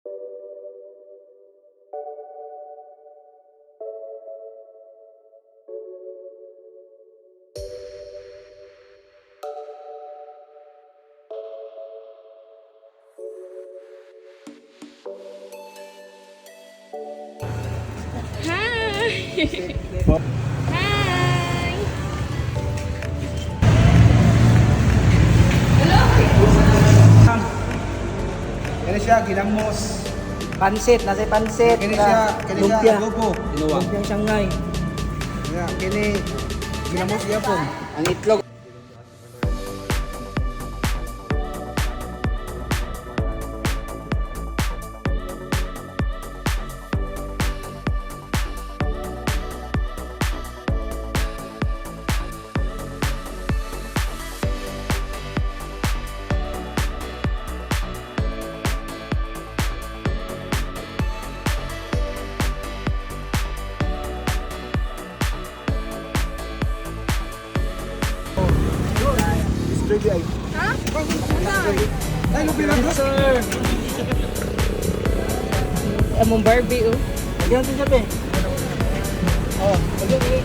Hi! Kini siya ginamos. Pansit, nasa pansit. Kini siya lumpia. adobo. Lumpiang Shanghai. Kaya kini ginamos yapon. Ang itlog. Ay. Ha? Ay, lupi lang to. Sir. Among Barbie, oh. Lagyan natin siya, pe. Oh, lagyan.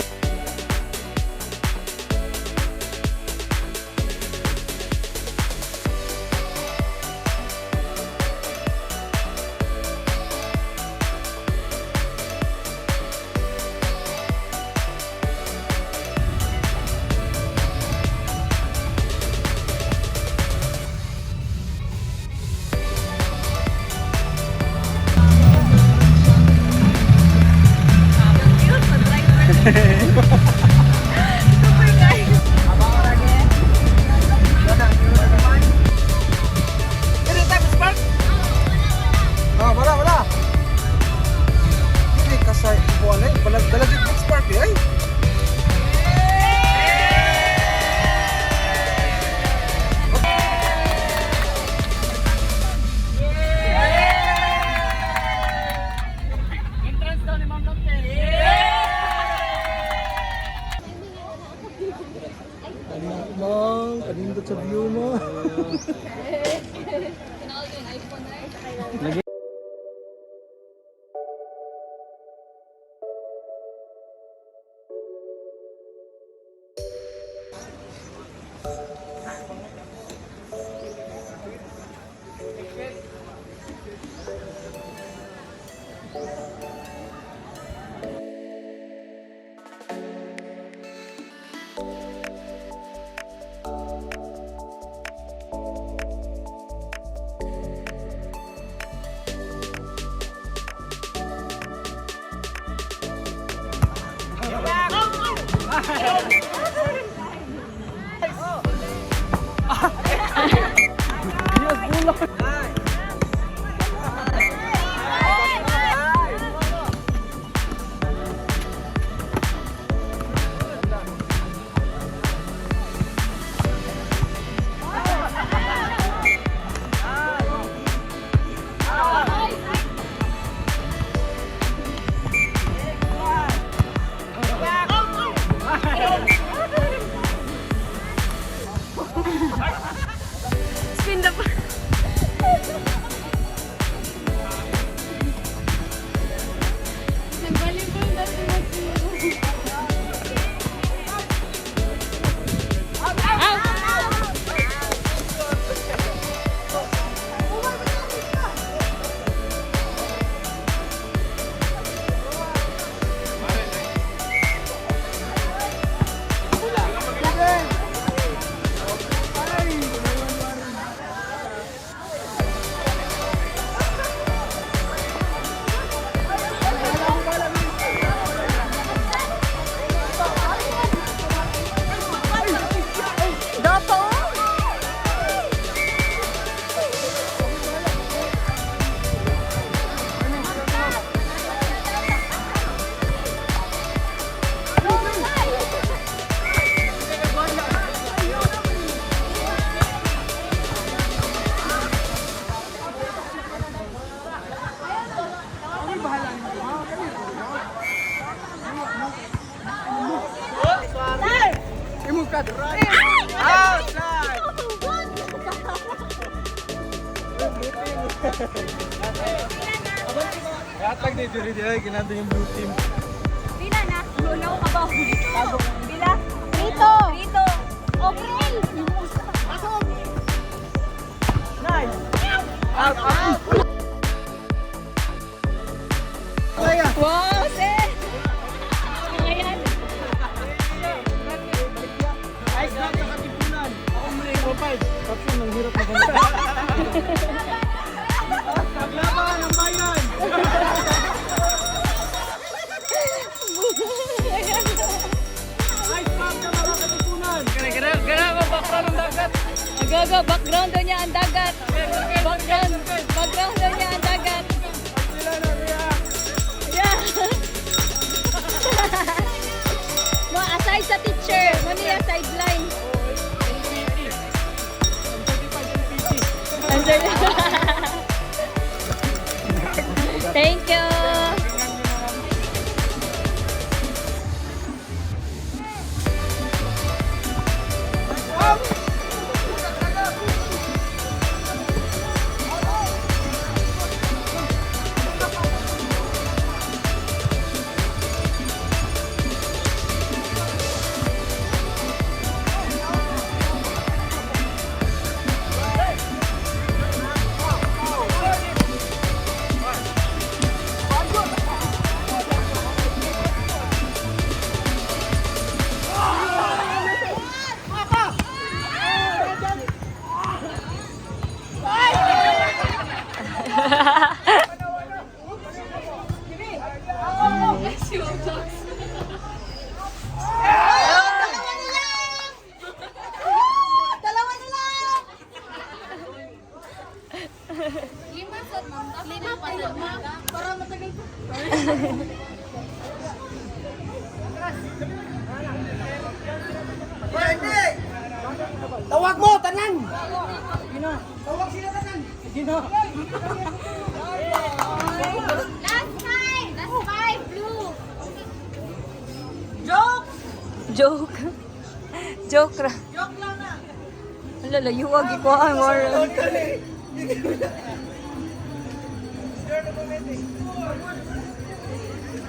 Super guys! Ah, wala. Hindi kasay buwan ay balagit ng spark ay. Mang, kanindot sa view mo. Spin the bar. Nag-volleyball na sila siguro. Outside. Lahat lang dito rin ay kinando yung blue team. Bila na. Lunaw ka ba? Bila. Rito. Rito. Okay. Pasok. Nice. Out, out. Kaya. Wow, sis. Ayan. Ice lang sa katipunan. Ako muna yung 5. Kapsyon, ang hirap na ganito. Paglaban ng bayan! Ice bomb sa mga katipunan! Gara mo background ng dagat. Agaga, background daw niya ang dagat. Background daw niya ang dagat. Sila na kuya! Yeah. Mo aside sa teacher, mo niya sideline. Thank you. Tawag mo, tanan! Tawag sila tanan! Last five, blue. Joke! Joke. Joke ra. Joke lang na. Lala, yuwag ko ang Warren.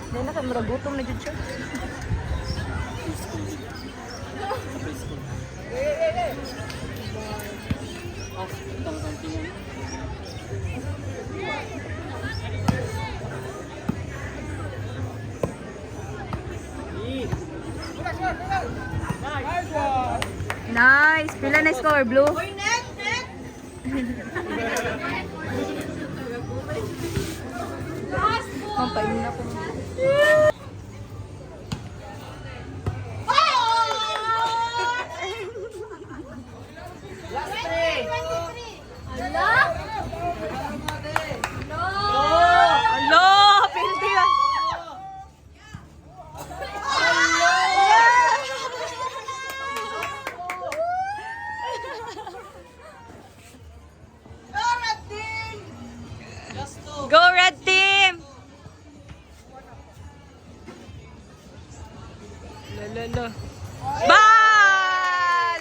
Dahil na kayo maragutom na dyan siya. Nice! Pila na score, blue? Uy, net! Net! Pampain na ko. Last three! Hello! Pildi ba? Go red team! Lala. Ba!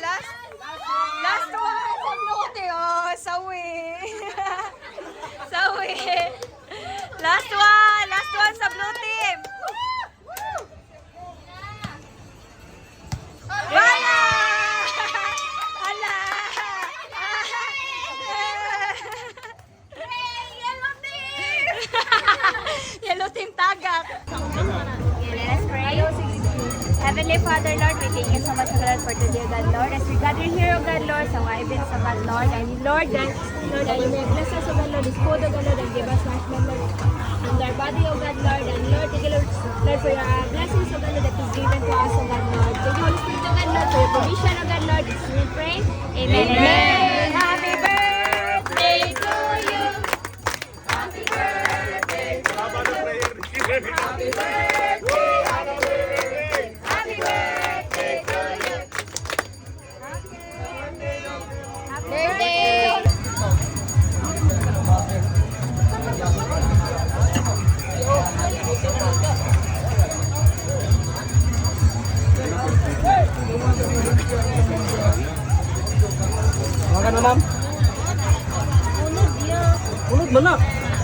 Last one! Pagluti, oh! Sawi! Sawi! Last one! Last one sa blue team! Wala! Ala! Yellow team tagak! Let us pray. Heavenly Father, Lord, we thank you so much, God, for today, God, Lord. As we gather here, O God, Lord, sa mga events, O God, Lord, and Lord, that you may bless us, O God, Lord, this food, O God, Lord, and give us nourishment, Lord, and our body, O God, Lord, and Lord, thank you, Lord, for your blessings, O God, Lord, that is given to us, O God, Lord. Thank you, Holy Spirit, O God, Lord, for your provision, O God, Lord. It's we pray. Amen. Amen. Happy birthday to you. Happy birthday to you. Happy birthday. Happy birthday to you. Happy birthday. Mga ka na, ma'am? Unod ba na?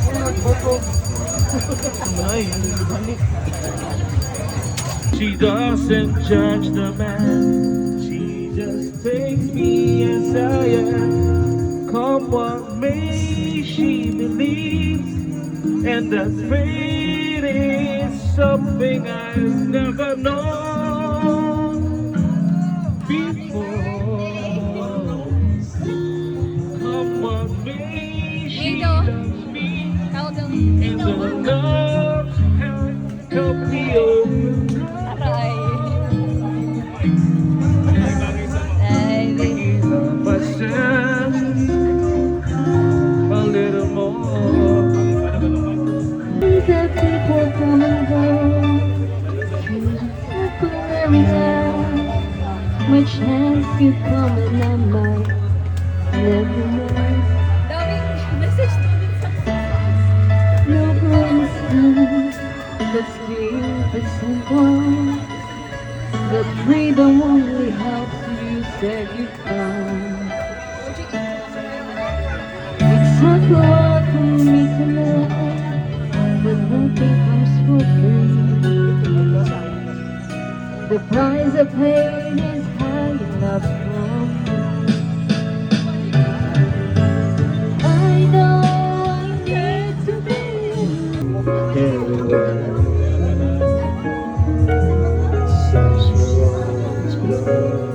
Unod, boko. Ay, balik. She doesn't judge the man. She just takes me as I am. Come what may, she believes. And that faith is something I've never known before. Come what may, she loves me. And the love has helped me over. Aray. Myself a little more. The people come and go, every time. My chance you come and I might never know. Message No promises, but still the simple. The freedom only helps you said you found. It's not hard for me to know, but nothing comes for free. The price I paid is high enough for me. I know I need to be Everywhere seems we're always blurred.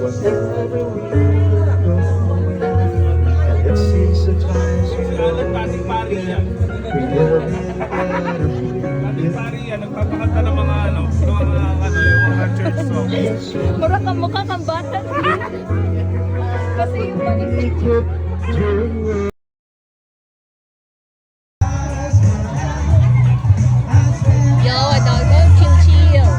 Wherever we go, and it seems sometimes we Nagpapakanta ng mga yung mga church songs. Mura ka mukha kang bata. Kasi yung balik. Yo, dog, go chill chill.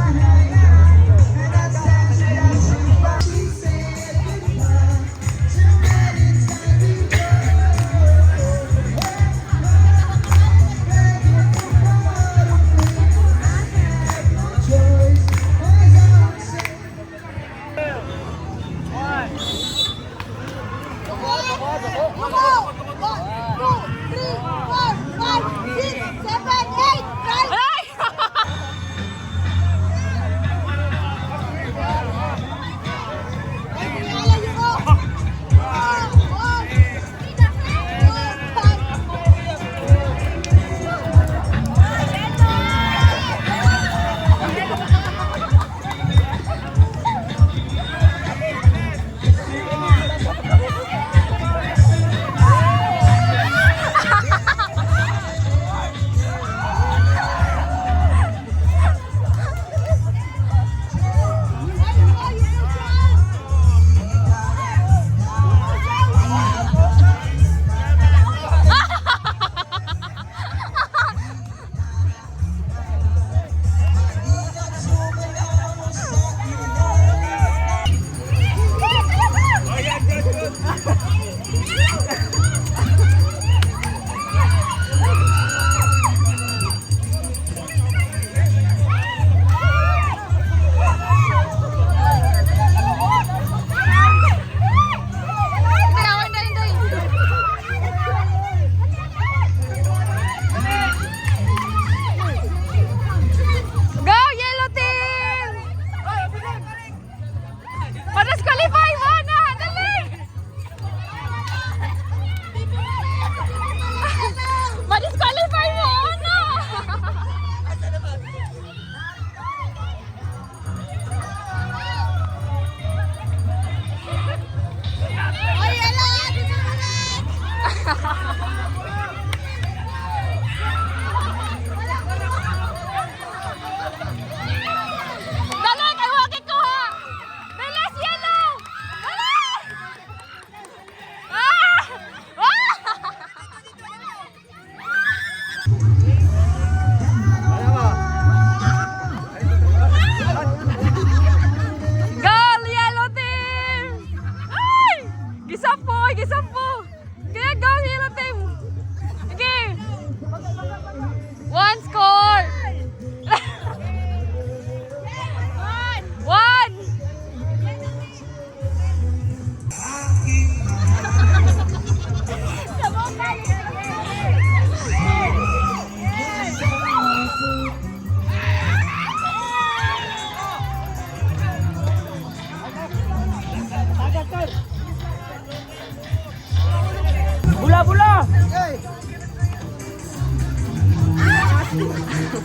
Go,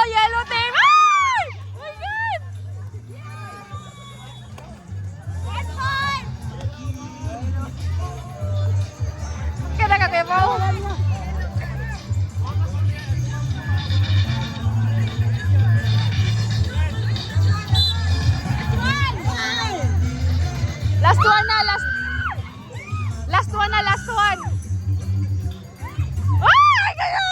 yellow team! Ay! Oh my God! Kaya nakatipo? Last one na, last one na, last one. Ay! Kayo!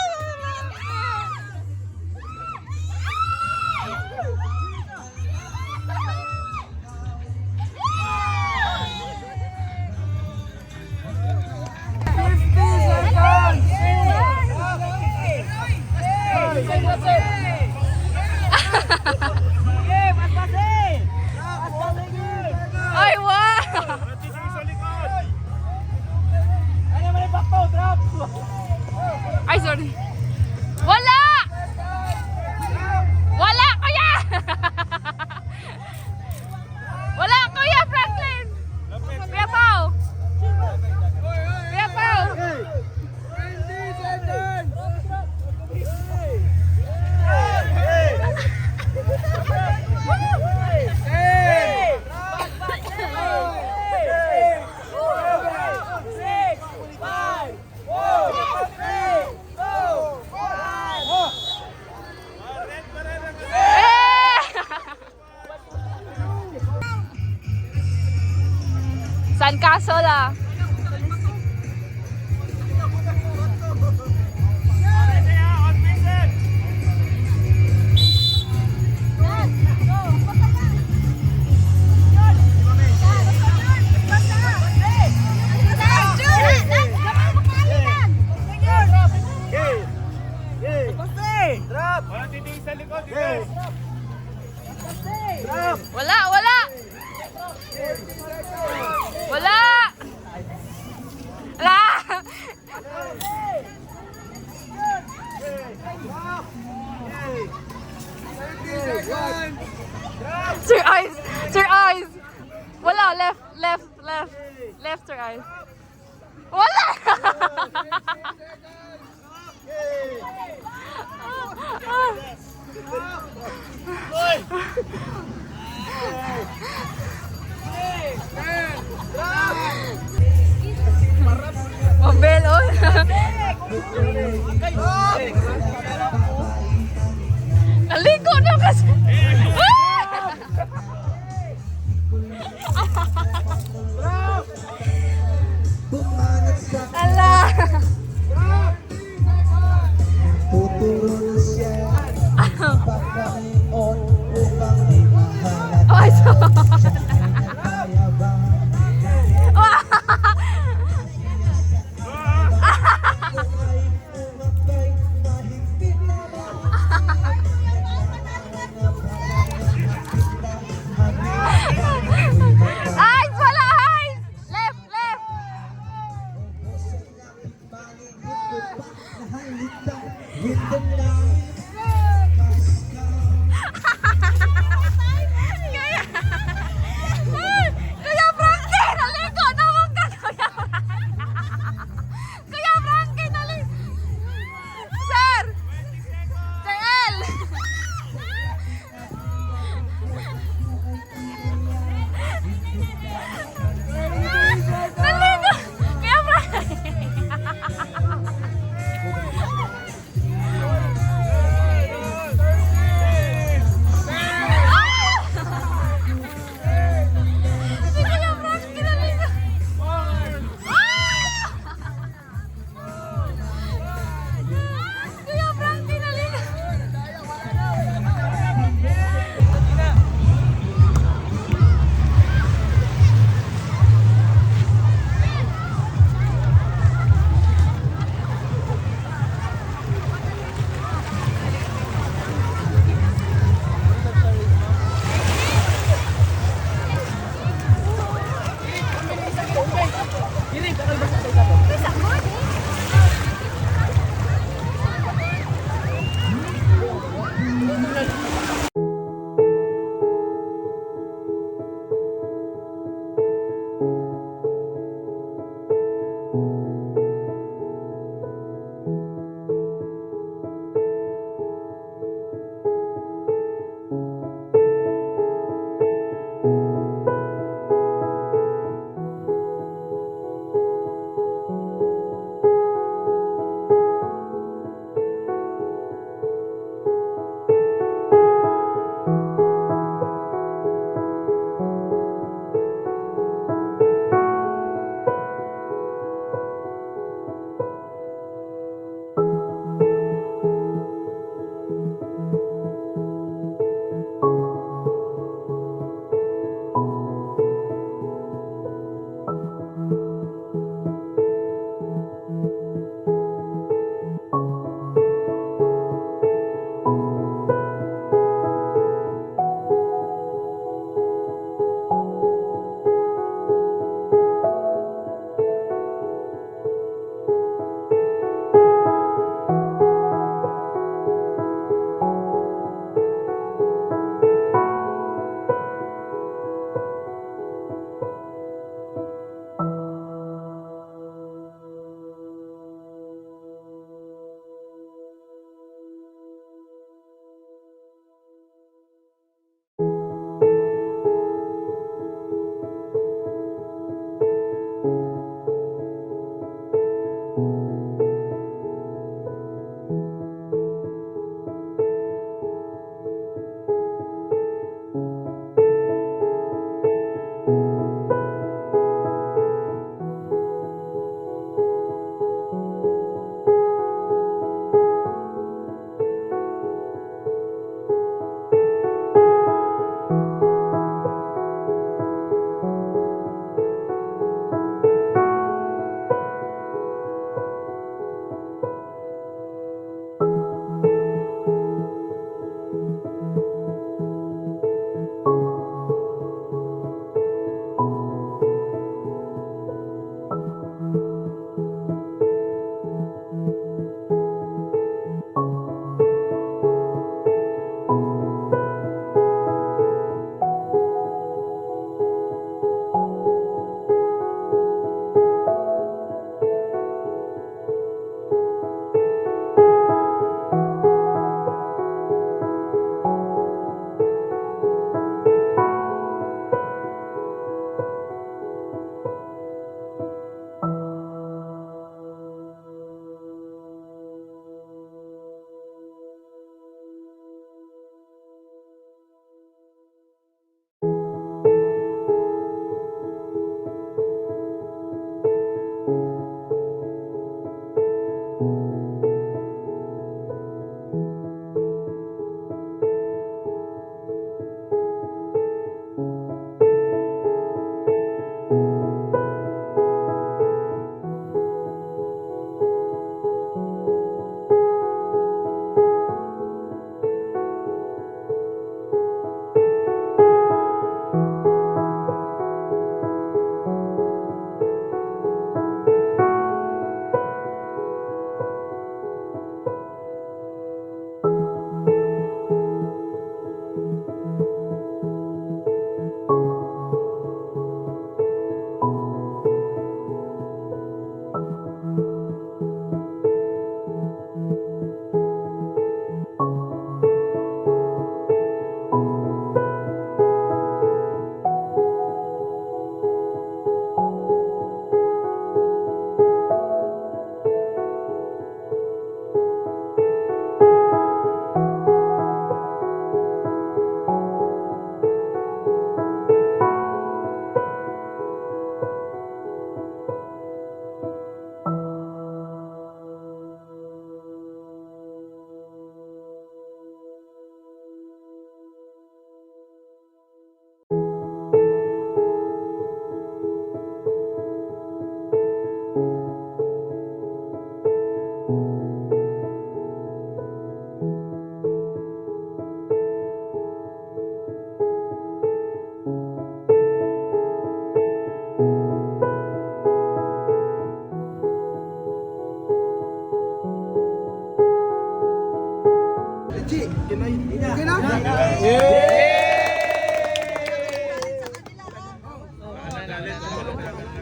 Ay, wow! Ay, sorry. Wala! Wala, kuya! Wala, kuya Franklin! Kuya Pao! Kuya Pao! San Castle ah. Wala, wala. Wala. Wala. Sir Eyes. Sir Eyes. Wala, left, left, left. Left, Sir Eyes. Wala. Mabelon. Naliko na kasi. Ala. Ay, Eyes, wala eyes! Left, left! Kaya Frankie, naliko naman ka! Kuya Frankie, naliko! Sir! Sir L!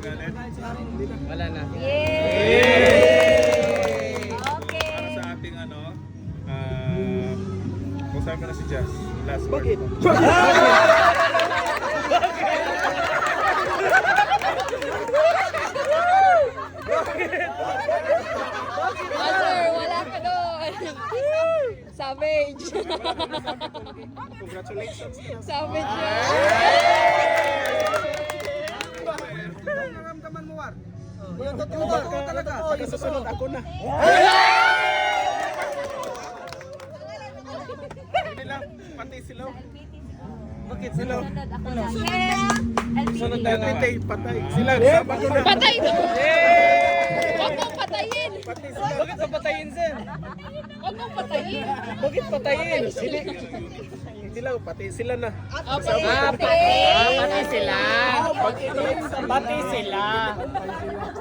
galit? Wala na. Yay! Okay. Para sa ating kausapin ko na si Jazz. Last word. Bakit? Master, wala ka doon. Savage. Congratulations. Savage yun. Naramdaman mo, War? Yung totoo talaga. Sa susunod ako na. Pati sila. Bakit sila? Sunod ako na. Sunod LPT. na LPT, patay. Sila, ako na. Patay to! Huwag mong patayin! Pati sila. Bakit sa patayin, sir? Huwag mong patayin! Bakit patayin? Sila, pati sila na. Pati sila. Pati sila.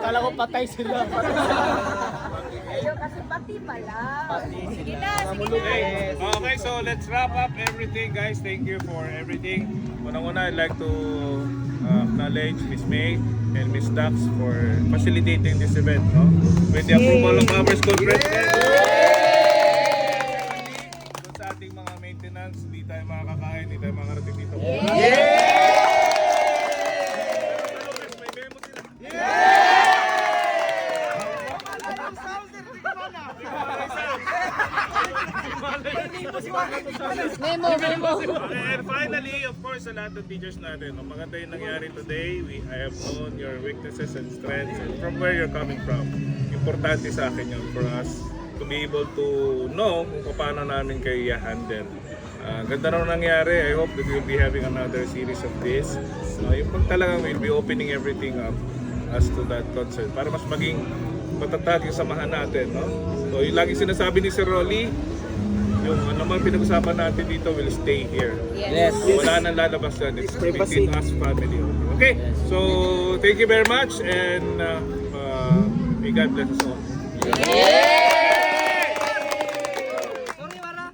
Kala ko patay sila. Ayun, kasi pati pala. Sige na, sige na. Okay, so let's wrap up everything, guys. Thank you for everything. Unang-una, I'd like to acknowledge Miss May and Miss Dax for facilitating this event, no? With the approval of our school president. Doon sa ating mga maintenance, hindi tayo makakakain, hindi tayo makakarating dito. May memo sila. Memo. And finally, of course, sa lahat ng teachers natin, maganda yung nangyari today. I have known your weaknesses and strengths and from where you're coming from. Importante sa akin yun for us to be able to know kung paano namin kayo i-handle. Ganda na nangyari. I hope that we'll be having another series of this. Yung pag talagang we'll be opening everything up as to that concern para mas maging matatag yung samahan natin. No? So yung lagi sinasabi ni Sir Rolly, yung ano man pinag-usapan natin dito will stay here. Yes. Wala nang lalabas yan. It's between us family. Okay? So, thank you very much and may God bless us all. Sorry, Wara.